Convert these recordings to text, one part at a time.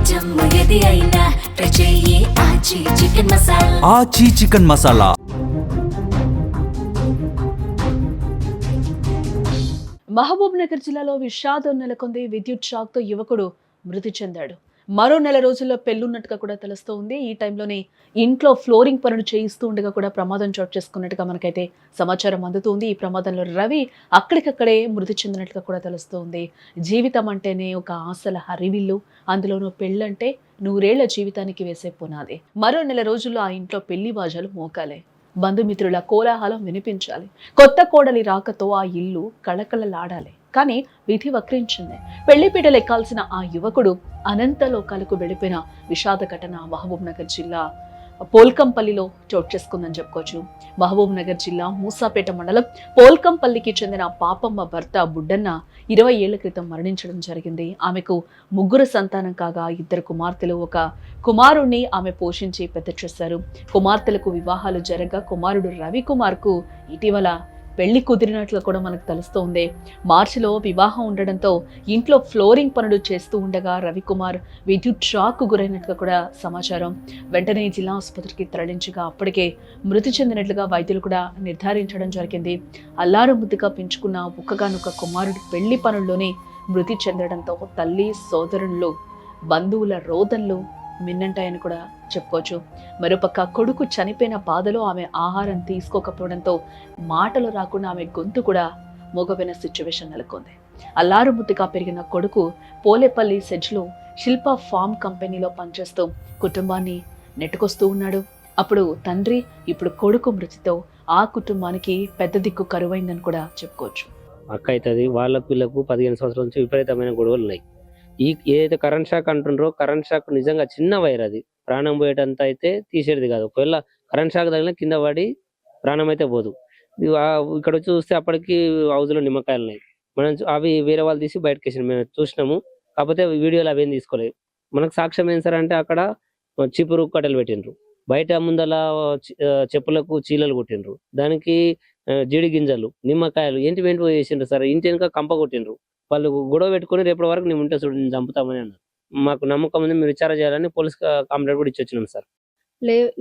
జమ్ము ఏది అయినా ట్రై చెయ్యి ఆచి చికెన్ మసాలా. ఆచి చికెన్ మసాలా. మహబూబ్ నగర్ జిల్లాలో విషాదం నెలకొంది. విద్యుత్ షాక్ తో యువకుడు మృతి చెందాడు. మరో నెల రోజుల్లో పెళ్లున్నట్టుగా కూడా తెలుస్తోంది. ఈ టైంలోనే ఇంట్లో ఫ్లోరింగ్ పనులు చేయిస్తూ ఉండగా కూడా ప్రమాదం చోటు చేసుకున్నట్టుగా మనకైతే సమాచారం అందుతుంది. ఈ ప్రమాదంలో రవి అక్కడికక్కడే మృతి చెందినట్లుగా కూడా తెలుస్తోంది. జీవితం అంటేనే ఒక ఆశల హరివిల్లు, అందులోనూ పెళ్ళంటే 100 ఏళ్ల జీవితానికి వేసే పునాది. మరో నెల రోజుల్లో ఆ ఇంట్లో పెళ్లి బాజాలు మోకాలే. బంధుమిత్రుల కోలాహలం వినిపించాలి. కొత్త కోడలి రాకతో ఆ ఇల్లు కళకళలాడాలి. కానీ విధి వక్రించింది. పెళ్లిపీటలు ఎక్కాల్సిన ఆ యువకుడు అనంత లోకాలకు వెళ్ళిపోయిన విషాద ఘటన మహబూబ్ నగర్ జిల్లా పోల్కంపల్లిలో చోటు చేసుకుందని చెప్పుకోవచ్చు. మహబూబ్ నగర్ జిల్లా మూసాపేట మండలం పోల్కంపల్లికి చెందిన పాపమ్మ భర్త బుడ్డన్న 20 ఏళ్ల క్రితం మరణించడం జరిగింది. ఆమెకు 3 సంతానం కాగా 2 కుమార్తెలు, 1 కుమారుణ్ణి ఆమె పోషించి పెద్ద చేశారు. కుమార్తెలకు వివాహాలు జరగగా కుమారుడు రవికుమార్ కు ఇటీవల పెళ్లి కుదిరినట్లు కూడా మనకు తెలుస్తోంది. మార్చిలో వివాహం ఉండడంతో ఇంట్లో ఫ్లోరింగ్ పనులు చేస్తూ ఉండగా రవికుమార్ విద్యుత్ షాక్ గురైనట్లుగా కూడా సమాచారం. వెంటనే జిల్లా ఆసుపత్రికి తరలించగా అప్పటికే మృతి చెందినట్లుగా వైద్యులు కూడా నిర్ధారించడం జరిగింది. అల్లారు ముద్దుగా పెంచుకున్న ఒక్కగానొక్క కుమారుడు పెళ్లి పనుల్లోనే మృతి చెందడంతో తల్లి, సోదరులు, బంధువుల రోదనలు మిన్నంటాయని కూడా చెప్పుకోవచ్చు. మరోపక్క కొడుకు చనిపోయిన బాధలో ఆమె ఆహారం తీసుకోకపోవడంతో మాటలు రాకుండా ఆమె గొంతు కూడా మోగపోయిన సిచ్యువేషన్ నెలకొంది. అల్లారు ముద్దుగా పెరిగిన కొడుకు పోలేపల్లి సెజ్లో శిల్ప ఫార్మ్ కంపెనీలో పనిచేస్తూ కుటుంబాన్ని నెట్టుకొస్తూ ఉన్నాడు. అప్పుడు తండ్రి, ఇప్పుడు కొడుకు మృతితో ఆ కుటుంబానికి పెద్ద దిక్కు కరువైందని కూడా చెప్పుకోవచ్చు. అక్క అవుతుంది వాళ్ళకు వీళ్ళకు 15 సంవత్సరాల నుంచి విపరీతమైన గొడవలు ఉన్నాయి. ఏదైతే కరెంట్ షాక్ అంటుండ్రో, కరెంట్ షాక్ నిజంగా చిన్న వైర్, అది ప్రాణం పోయేటంత అయితే తీసేది కాదు. ఒకవేళ కరెంట్ షాక్ తగిలిన కింద పడి ప్రాణం అయితే పోదు. ఇక్కడ వచ్చి చూస్తే అప్పటికి హౌస్ లో నిమ్మకాయలు ఉన్నాయి. మనం అవి వేరే వాళ్ళు తీసి బయటకు వేసి మేము చూసినాము. కాకపోతే వీడియోలు అవేం తీసుకోలేదు. మనకు సాక్ష్యం ఏం సార్ అంటే అక్కడ చీపురు కట్టెలు పెట్టిండ్రు, బయట ముందల చెప్పులకు చీలలు కొట్టిండ్రు, దానికి జీడి గింజలు, నిమ్మకాయలు ఏంటి వేసిండ్రు సార్. ఇంటి వెనుక కంప కొట్టిండ్రు. వాళ్ళు గొడవ పెట్టుకుని రేపటి వరకు నేను ఉంటే చూడు నేను చంపుతామని అన్నారు. మాకు నమ్మకం ఉంది, మీరు విచారణ చేయాలని పోలీస్ కంప్లైంట్ కూడా ఇచ్చి వచ్చినాం సార్.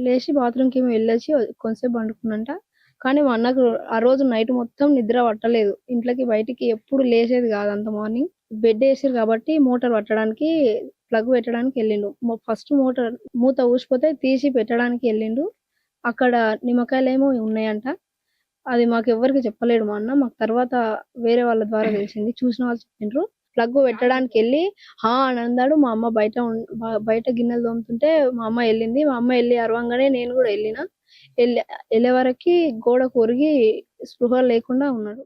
లేచి బాత్రూమ్కి వెళ్ళొచ్చి కొంతసేపు పండుకున్నంట. కానీ మా అన్నకు ఆ రోజు నైట్ మొత్తం నిద్ర పట్టలేదు. ఇంట్లోకి బయటికి ఎప్పుడు లేచేది కాదు. అంత మార్నింగ్ బెడ్ వేసారు కాబట్టి మోటార్ పట్టడానికి ప్లగ్ పెట్టడానికి వెళ్ళిండు. ఫస్ట్ మోటార్ మూత ఊసిపోతే తీసి పెట్టడానికి వెళ్ళిండు. అక్కడ నిమ్మకాయలు ఏమో ఉన్నాయంట. అది మాకు ఎవరికి చెప్పలేడు మా అన్న. మాకు తర్వాత వేరే వాళ్ళ ద్వారా తెలిసింది, చూసిన వాళ్ళు చెప్పిండ్రు. ప్లగ్ పెట్టడానికి వెళ్ళి అని అన్నాడు. మా అమ్మ బయట గిన్నెలు తోముతుంటే మా అమ్మ వెళ్ళింది. మా అమ్మ వెళ్ళి అరవంగానే నేను కూడా వెళ్ళే వరకు గోడ కొరిగి స్పృహ లేకుండా ఉన్నాడు.